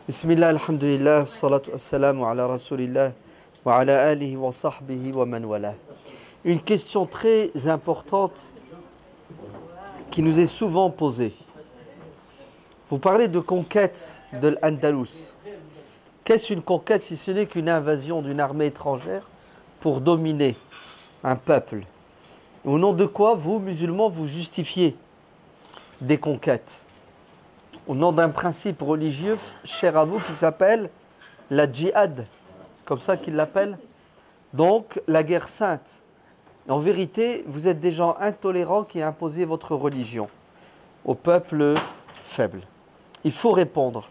Bismillah, alhamdulillah, salatu wassalamu ala rasulillah, wa ala alihi wa sahbihi wa man wala. Une question très importante qui nous est souvent posée. Vous parlez de conquête de l'Andalous. Qu'est-ce une conquête si ce n'est qu'une invasion d'une armée étrangère pour dominer un peuple? Au nom de quoi, vous, musulmans, vous justifiez des conquêtes? Au nom d'un principe religieux cher à vous qui s'appelle la djihad, comme ça qu'ils l'appellent, donc la guerre sainte. En vérité, vous êtes des gens intolérants qui imposez votre religion au peuple faible. Il faut répondre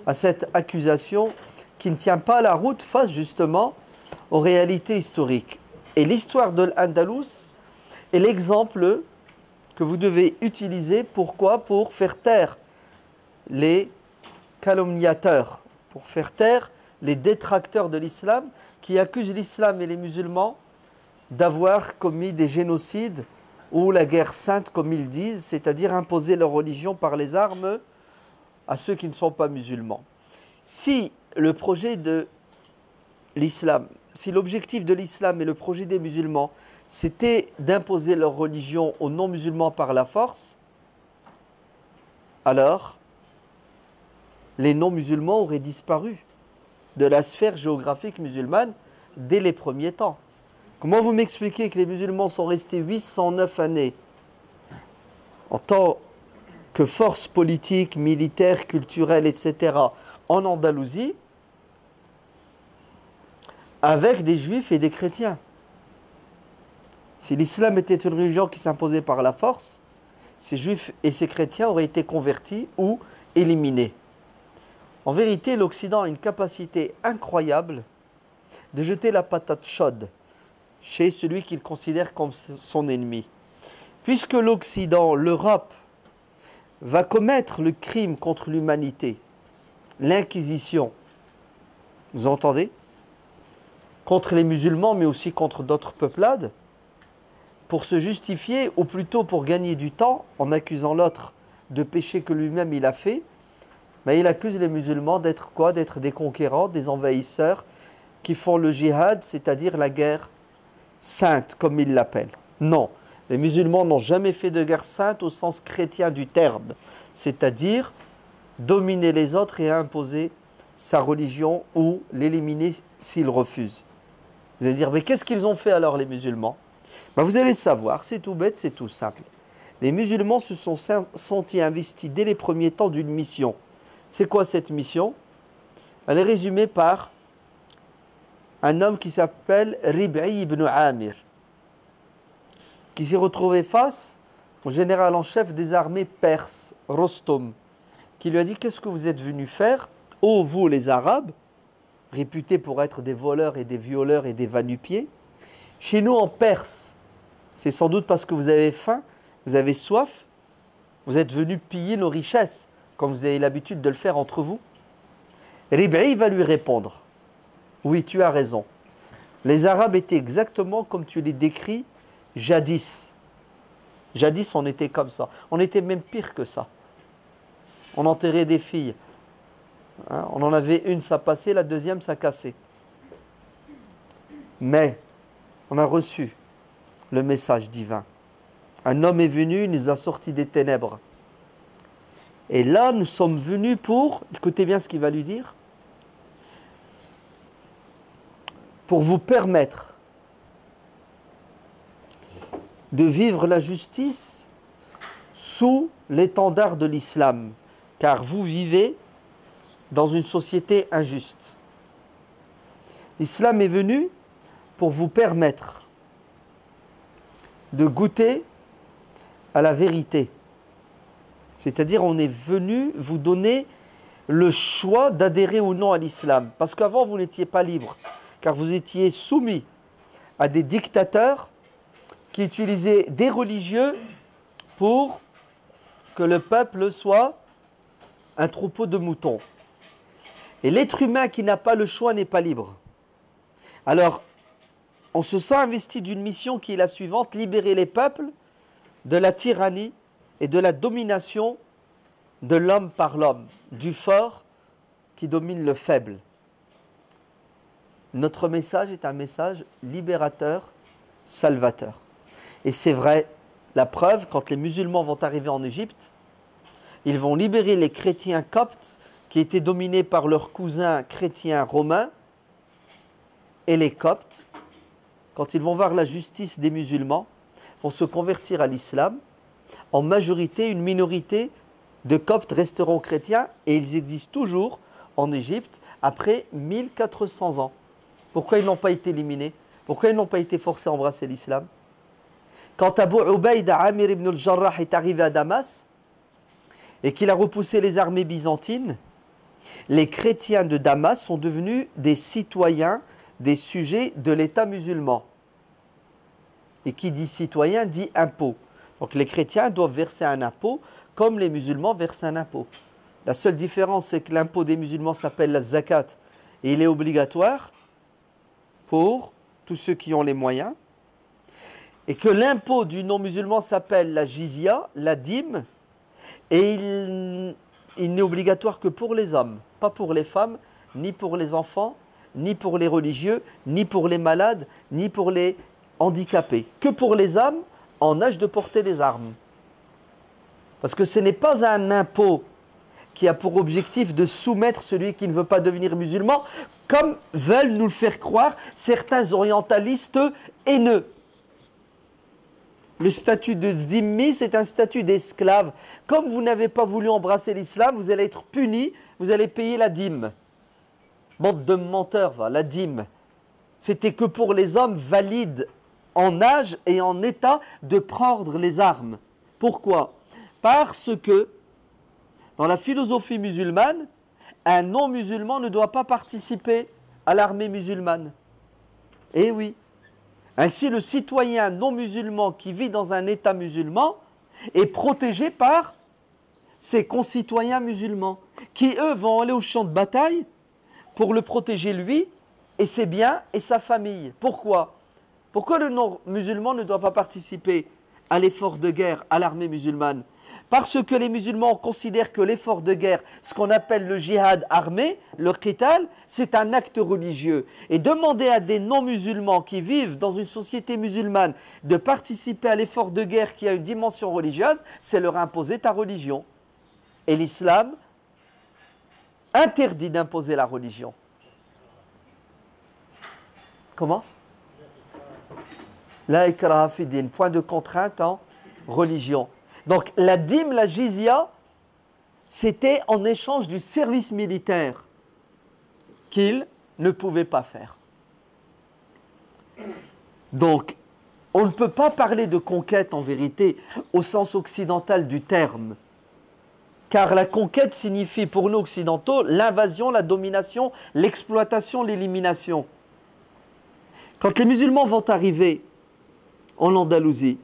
à cette accusation qui ne tient pas la route face justement aux réalités historiques. Et l'histoire de l'Andalous est l'exemple que vous devez utiliser. Pourquoi? Pour faire taire les calomniateurs, pour faire taire les détracteurs de l'islam qui accusent l'islam et les musulmans d'avoir commis des génocides ou la guerre sainte, comme ils disent, c'est-à-dire imposer leur religion par les armes à ceux qui ne sont pas musulmans. Si le projet de l'islam, si l'objectif de l'islam et le projet des musulmans, c'était d'imposer leur religion aux non-musulmans par la force, alors les non-musulmans auraient disparu de la sphère géographique musulmane dès les premiers temps. Comment vous m'expliquez que les musulmans sont restés 809 années en tant que force politique, militaire, culturelle, etc. en Andalousie avec des juifs et des chrétiens? Si l'islam était une religion qui s'imposait par la force, ces juifs et ces chrétiens auraient été convertis ou éliminés. En vérité, l'Occident a une capacité incroyable de jeter la patate chaude chez celui qu'il considère comme son ennemi. Puisque l'Occident, l'Europe, va commettre le crime contre l'humanité, l'Inquisition, vous entendez? Contre les musulmans, mais aussi contre d'autres peuplades, pour se justifier, ou plutôt pour gagner du temps, en accusant l'autre de péché que lui-même il a fait, mais il accuse les musulmans d'être quoi? D'être des conquérants, des envahisseurs, qui font le djihad, c'est-à-dire la guerre sainte, comme ils l'appellent. Non, les musulmans n'ont jamais fait de guerre sainte au sens chrétien du terme, c'est-à-dire dominer les autres et imposer sa religion ou l'éliminer s'ils refusent. Vous allez dire, mais qu'est-ce qu'ils ont fait alors les musulmans? Vous allez savoir, c'est tout bête, c'est tout simple. Les musulmans se sont sentis investis dès les premiers temps d'une mission. C'est quoi cette mission? Elle est résumée par un homme qui s'appelle Rib'i ibn Amir, qui s'est retrouvé face au général en chef des armées perses, Rostom, qui lui a dit: qu'est-ce que vous êtes venus faire, ô vous les Arabes, réputés pour être des voleurs et des violeurs et des va-nu-pieds, chez nous en Perse? C'est sans doute parce que vous avez faim, vous avez soif, vous êtes venus piller nos richesses, comme vous avez l'habitude de le faire entre vous. Rib'i va lui répondre: oui, tu as raison. Les Arabes étaient exactement comme tu les décris jadis. Jadis, on était comme ça. On était même pire que ça. On enterrait des filles. On en avait une, ça passait, la deuxième, ça cassait. Mais on a reçu le message divin. Un homme est venu, il nous a sortis des ténèbres. Et là, nous sommes venus pour, écoutez bien ce qu'il va lui dire, pour vous permettre de vivre la justice sous l'étendard de l'islam, car vous vivez dans une société injuste. L'islam est venu pour vous permettre de goûter à la vérité. C'est-à-dire, on est venu vous donner le choix d'adhérer ou non à l'islam. Parce qu'avant, vous n'étiez pas libre, car vous étiez soumis à des dictateurs qui utilisaient des religieux pour que le peuple soit un troupeau de moutons. Et l'être humain qui n'a pas le choix n'est pas libre. Alors, on se sent investi d'une mission qui est la suivante: libérer les peuples de la tyrannie et de la domination de l'homme par l'homme, du fort qui domine le faible. Notre message est un message libérateur, salvateur. Et c'est vrai, la preuve, quand les musulmans vont arriver en Égypte, ils vont libérer les chrétiens coptes qui étaient dominés par leurs cousins chrétiens romains, et les coptes, quand ils vont voir la justice des musulmans, vont se convertir à l'islam. En majorité, une minorité de coptes resteront chrétiens et ils existent toujours en Égypte après 1400 ans. Pourquoi ils n'ont pas été éliminés? Pourquoi ils n'ont pas été forcés à embrasser l'islam? Quand Abu Ubayd Amir ibn al-Jarrah est arrivé à Damas et qu'il a repoussé les armées byzantines, les chrétiens de Damas sont devenus des citoyens, des sujets de l'État musulman. Et qui dit citoyen dit impôt. Donc les chrétiens doivent verser un impôt comme les musulmans versent un impôt. La seule différence, c'est que l'impôt des musulmans s'appelle la zakat et il est obligatoire pour tous ceux qui ont les moyens. Et que l'impôt du non-musulman s'appelle la jizya, la dîme, et il n'est obligatoire que pour les hommes, pas pour les femmes, ni pour les enfants, ni pour les religieux, ni pour les malades, ni pour les handicapés, que pour les hommes en âge de porter les armes. Parce que ce n'est pas un impôt qui a pour objectif de soumettre celui qui ne veut pas devenir musulman, comme veulent nous le faire croire certains orientalistes haineux. Le statut de dhimmi, c'est un statut d'esclave. Comme vous n'avez pas voulu embrasser l'islam, vous allez être puni, vous allez payer la dîme. Bande de menteurs, la dîme. C'était que pour les hommes valides en âge et en état de prendre les armes. Pourquoi? Parce que dans la philosophie musulmane, un non-musulman ne doit pas participer à l'armée musulmane. Eh oui. Ainsi, le citoyen non-musulman qui vit dans un État musulman est protégé par ses concitoyens musulmans, qui eux vont aller au champ de bataille pour le protéger lui et ses biens et sa famille. Pourquoi? Pourquoi le non-musulman ne doit pas participer à l'effort de guerre, à l'armée musulmane? Parce que les musulmans considèrent que l'effort de guerre, ce qu'on appelle le djihad armé, le qital, c'est un acte religieux. Et demander à des non-musulmans qui vivent dans une société musulmane de participer à l'effort de guerre qui a une dimension religieuse, c'est leur imposer ta religion. Et l'islam interdit d'imposer la religion. Comment? La ikraha fi din, point de contrainte en religion. Donc la dîme, la jizya, c'était en échange du service militaire qu'ils ne pouvaient pas faire. Donc on ne peut pas parler de conquête en vérité au sens occidental du terme. Car la conquête signifie pour nous occidentaux l'invasion, la domination, l'exploitation, l'élimination. Quand les musulmans vont arriver en Andalousie,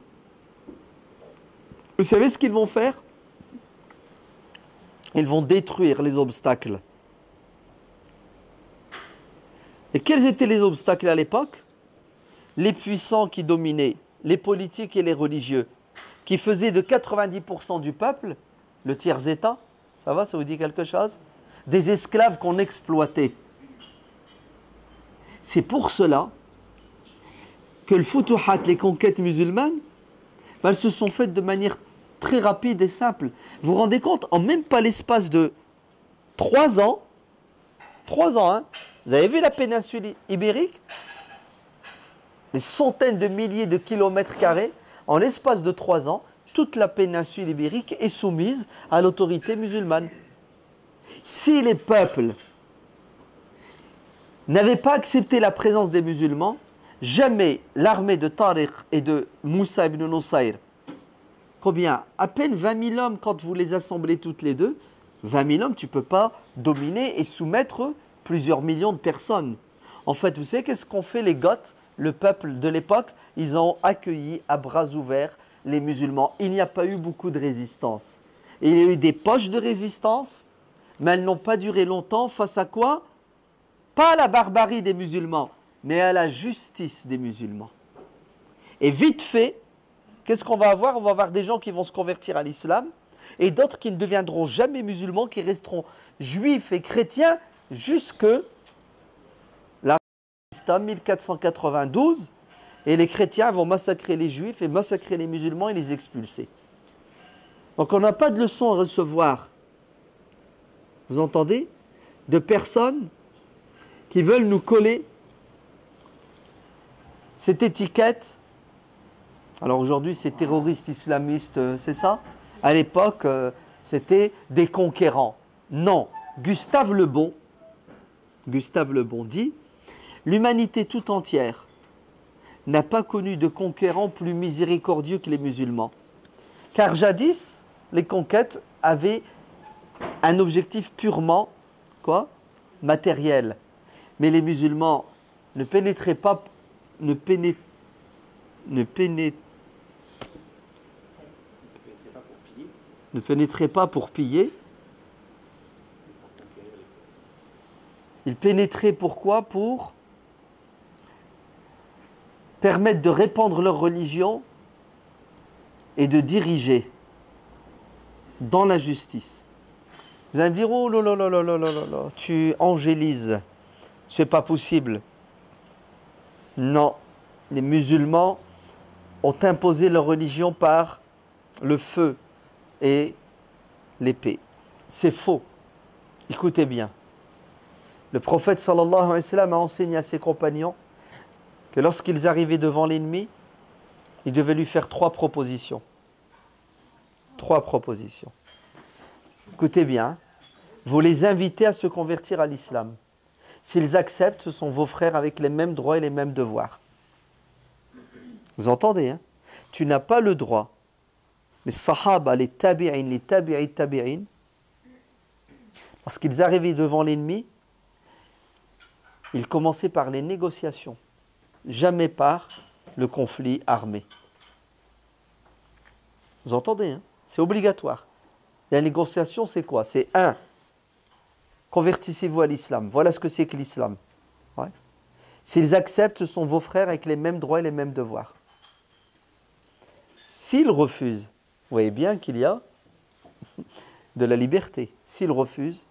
vous savez ce qu'ils vont faire? Ils vont détruire les obstacles. Et quels étaient les obstacles à l'époque? Les puissants qui dominaient, les politiques et les religieux, qui faisaient de 90% du peuple le tiers-état. Ça va, ça vous dit quelque chose? Des esclaves qu'on exploitait. C'est pour cela que le futuhat, les conquêtes musulmanes, elles se sont faites de manière très rapide et simple. Vous vous rendez compte, en même pas l'espace de 3 ans, hein, vous avez vu la péninsule ibérique? Des centaines de milliers de kilomètres carrés, en l'espace de 3 ans, toute la péninsule ibérique est soumise à l'autorité musulmane. Si les peuples n'avaient pas accepté la présence des musulmans, jamais l'armée de Tariq et de Moussa ibn Nusayr, combien? À peine 20 000 hommes quand vous les assemblez toutes les deux. 20 000 hommes, tu ne peux pas dominer et soumettre plusieurs millions de personnes. En fait, vous savez qu'est-ce qu'ont fait les Goths, le peuple de l'époque? Ils ont accueilli à bras ouverts les musulmans. Il n'y a pas eu beaucoup de résistance. Il y a eu des poches de résistance, mais elles n'ont pas duré longtemps. Face à quoi? Pas à la barbarie des musulmans, mais à la justice des musulmans. Et vite fait, qu'est-ce qu'on va avoir? On va avoir des gens qui vont se convertir à l'islam, et d'autres qui ne deviendront jamais musulmans, qui resteront juifs et chrétiens jusque la 1492, et les chrétiens vont massacrer les juifs et massacrer les musulmans et les expulser. Donc on n'a pas de leçon à recevoir, vous entendez, de personnes qui veulent nous coller cette étiquette. Alors aujourd'hui c'est terroriste islamiste, c'est ça? À l'époque c'était des conquérants. Non, Gustave Le Bon dit, l'humanité tout entière n'a pas connu de conquérants plus miséricordieux que les musulmans. Car jadis, les conquêtes avaient un objectif purement quoi? Matériel. Mais les musulmans ne pénétraient pas, ne pénétraient pas pour piller. Ils pénétraient pourquoi? Pour permettre de répandre leur religion et de diriger dans la justice. Vous allez me dire, oh là là là là là là là, tu angélises, c'est pas possible. Non, les musulmans ont imposé leur religion par le feu et l'épée. C'est faux. Écoutez bien. Le prophète sallallahu alayhi wa sallam a enseigné à ses compagnons que lorsqu'ils arrivaient devant l'ennemi, ils devaient lui faire 3 propositions. 3 propositions. Écoutez bien, vous les invitez à se convertir à l'islam. S'ils acceptent, ce sont vos frères avec les mêmes droits et les mêmes devoirs. Vous entendez, hein? Tu n'as pas le droit. Les sahaba, les tabi'in, les tabi'in, lorsqu'ils arrivaient devant l'ennemi, ils commençaient par les négociations, jamais par le conflit armé. Vous entendez, hein? C'est obligatoire. La négociation, c'est quoi? C'est 1. Convertissez-vous à l'islam. Voilà ce que c'est que l'islam. Ouais. S'ils acceptent, ce sont vos frères avec les mêmes droits et les mêmes devoirs. S'ils refusent, vous voyez bien qu'il y a de la liberté. S'ils refusent,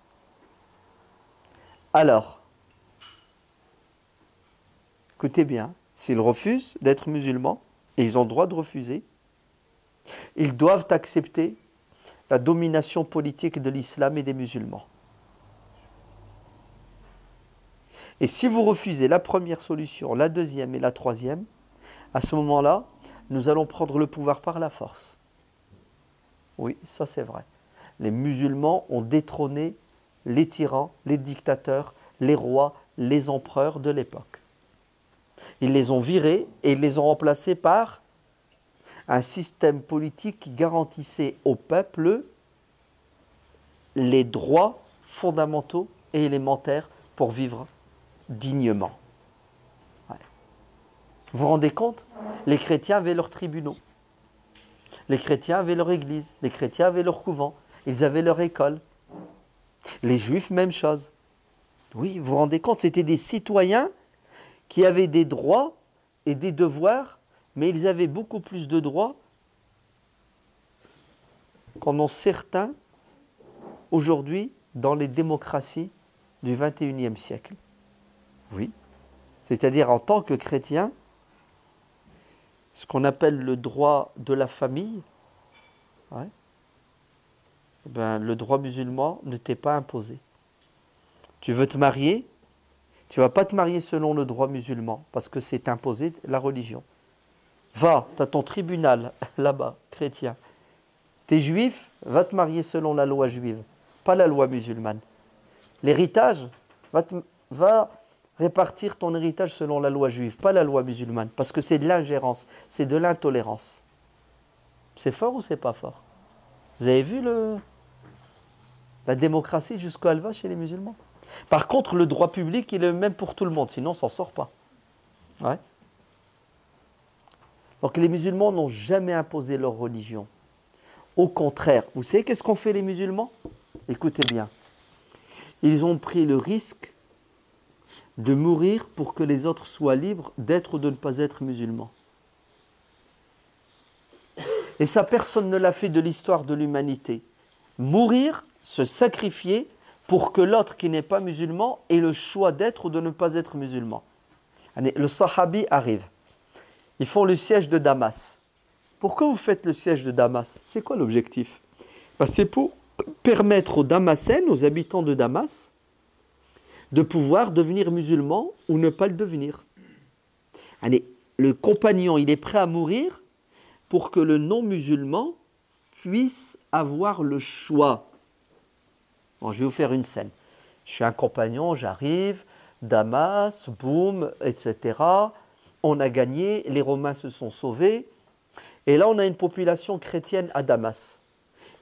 alors, écoutez bien, s'ils refusent d'être musulmans, et ils ont le droit de refuser, ils doivent accepter la domination politique de l'islam et des musulmans. Et si vous refusez la première solution, la deuxième et la troisième, à ce moment-là, nous allons prendre le pouvoir par la force. Oui, ça c'est vrai. Les musulmans ont détrôné les tyrans, les dictateurs, les rois, les empereurs de l'époque. Ils les ont virés et ils les ont remplacés par un système politique qui garantissait au peuple les droits fondamentaux et élémentaires pour vivre dignement. Ouais. Vous vous rendez compte? Les chrétiens avaient leurs tribunaux. Les chrétiens avaient leur église. Les chrétiens avaient leur couvent. Ils avaient leur école. Les juifs, même chose. Oui, vous vous rendez compte? C'était des citoyens qui avaient des droits et des devoirs, mais ils avaient beaucoup plus de droits qu'en ont certains aujourd'hui dans les démocraties du XXIe siècle. Oui, c'est-à-dire en tant que chrétien, ce qu'on appelle le droit de la famille, ouais, ben, le droit musulman ne t'est pas imposé. Tu veux te marier, tu ne vas pas te marier selon le droit musulman, parce que c'est imposé la religion. Va, tu as ton tribunal là-bas, chrétien. Tu es juif, va te marier selon la loi juive, pas la loi musulmane. L'héritage, va répartir ton héritage selon la loi juive, pas la loi musulmane, parce que c'est de l'ingérence, c'est de l'intolérance. C'est fort ou c'est pas fort? Vous avez vu la démocratie jusqu'où elle va chez les musulmans? Par contre, le droit public, il est le même pour tout le monde, sinon on ne s'en sort pas. Ouais. Donc les musulmans n'ont jamais imposé leur religion. Au contraire, vous savez qu'est-ce qu'ont fait les musulmans? Écoutez bien. Ils ont pris le risque de mourir pour que les autres soient libres d'être ou de ne pas être musulmans. Et ça, personne ne l'a fait de l'histoire de l'humanité. mourir, se sacrifier pour que l'autre qui n'est pas musulman ait le choix d'être ou de ne pas être musulman. Le sahabi arrive. Ils font le siège de Damas. Pourquoi vous faites le siège de Damas? C'est quoi l'objectif? C'est pour permettre aux Damascènes, aux habitants de Damas, de pouvoir devenir musulmans ou ne pas le devenir. Le compagnon, il est prêt à mourir pour que le non-musulman puisse avoir le choix. Bon, je vais vous faire une scène. Je suis un compagnon, j'arrive, Damas, boum, etc. On a gagné, les Romains se sont sauvés. Et là, on a une population chrétienne à Damas.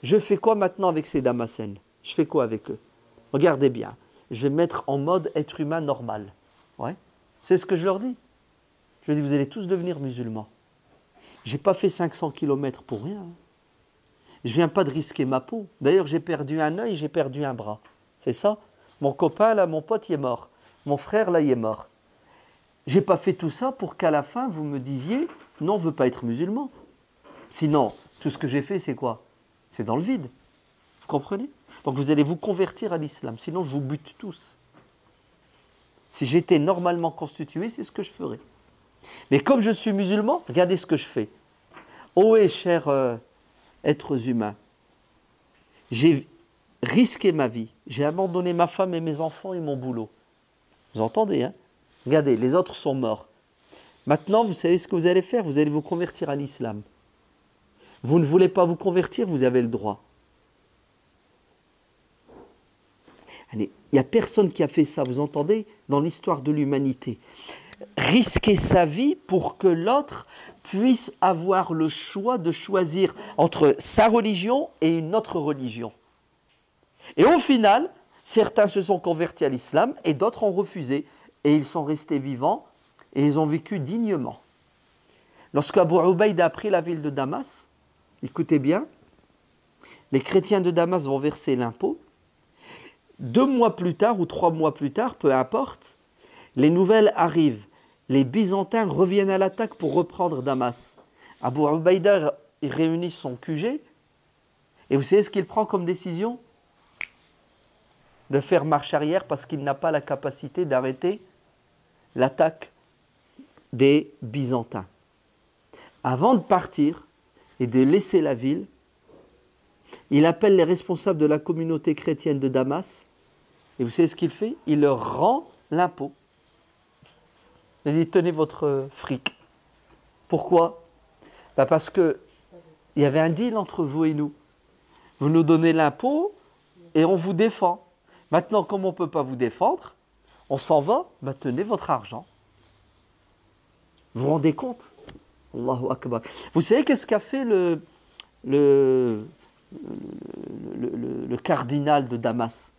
Je fais quoi maintenant avec ces Damascènes? Je fais quoi avec eux? Regardez bien. Je vais me mettre en mode être humain normal. Ouais. C'est ce que je leur dis. Je leur dis, vous allez tous devenir musulmans. Je n'ai pas fait 500 km pour rien. Je ne viens pas de risquer ma peau. D'ailleurs, j'ai perdu un œil, j'ai perdu un bras. C'est ça? Mon copain, là, mon pote, il est mort. Mon frère, là, il est mort. Je n'ai pas fait tout ça pour qu'à la fin, vous me disiez, non, on ne veut pas être musulman. Sinon, tout ce que j'ai fait, c'est quoi? C'est dans le vide. Vous comprenez? Donc vous allez vous convertir à l'islam, sinon je vous bute tous. Si j'étais normalement constitué, c'est ce que je ferais. Mais comme je suis musulman, regardez ce que je fais. Ohé, chers êtres humains, j'ai risqué ma vie, j'ai abandonné ma femme et mes enfants et mon boulot. Vous entendez, hein? Regardez, les autres sont morts. Maintenant, vous savez ce que vous allez faire? Vous allez vous convertir à l'islam. Vous ne voulez pas vous convertir, vous avez le droit. Il n'y a personne qui a fait ça, vous entendez, dans l'histoire de l'humanité. Risquer sa vie pour que l'autre puisse avoir le choix de choisir entre sa religion et une autre religion. Et au final, certains se sont convertis à l'islam et d'autres ont refusé. Et ils sont restés vivants et ils ont vécu dignement. Lorsque Abu Ubaïd a pris la ville de Damas, écoutez bien, les chrétiens de Damas vont verser l'impôt. 2 mois plus tard ou 3 mois plus tard, peu importe, les nouvelles arrivent. Les Byzantins reviennent à l'attaque pour reprendre Damas. Abu Ubaïda réunit son QG et vous savez ce qu'il prend comme décision? De faire marche arrière parce qu'il n'a pas la capacité d'arrêter l'attaque des Byzantins. Avant de partir et de laisser la ville, il appelle les responsables de la communauté chrétienne de Damas, et vous savez ce qu'il fait? Il leur rend l'impôt. Il dit, tenez votre fric. Pourquoi? Parce qu'il y avait un deal entre vous et nous. Vous nous donnez l'impôt et on vous défend. Maintenant, comme on ne peut pas vous défendre, on s'en va, tenez votre argent. Vous vous rendez compte? Allahu Akbar. Vous savez qu'est-ce qu'a fait le cardinal de Damas?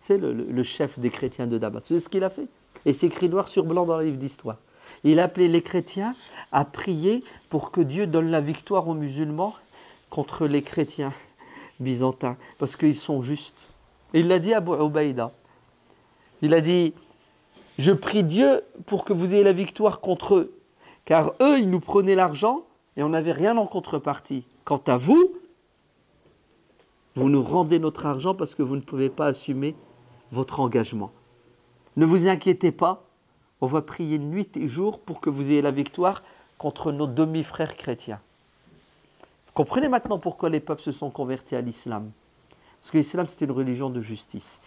C'est le chef des chrétiens de Damas. Vous savez ce qu'il a fait? Et c'est écrit noir sur blanc dans le livre d'histoire. Il a appelé les chrétiens à prier pour que Dieu donne la victoire aux musulmans contre les chrétiens byzantins, parce qu'ils sont justes. Et il l'a dit à Abu Ubaïda. Il a dit, je prie Dieu pour que vous ayez la victoire contre eux, car eux, ils nous prenaient l'argent et on n'avait rien en contrepartie. Quant à vous, vous nous rendez notre argent parce que vous ne pouvez pas assumer votre engagement. Ne vous inquiétez pas, on va prier nuit et jour pour que vous ayez la victoire contre nos demi-frères chrétiens. Vous comprenez maintenant pourquoi les peuples se sont convertis à l'islam? Parce que l'islam, c'était une religion de justice.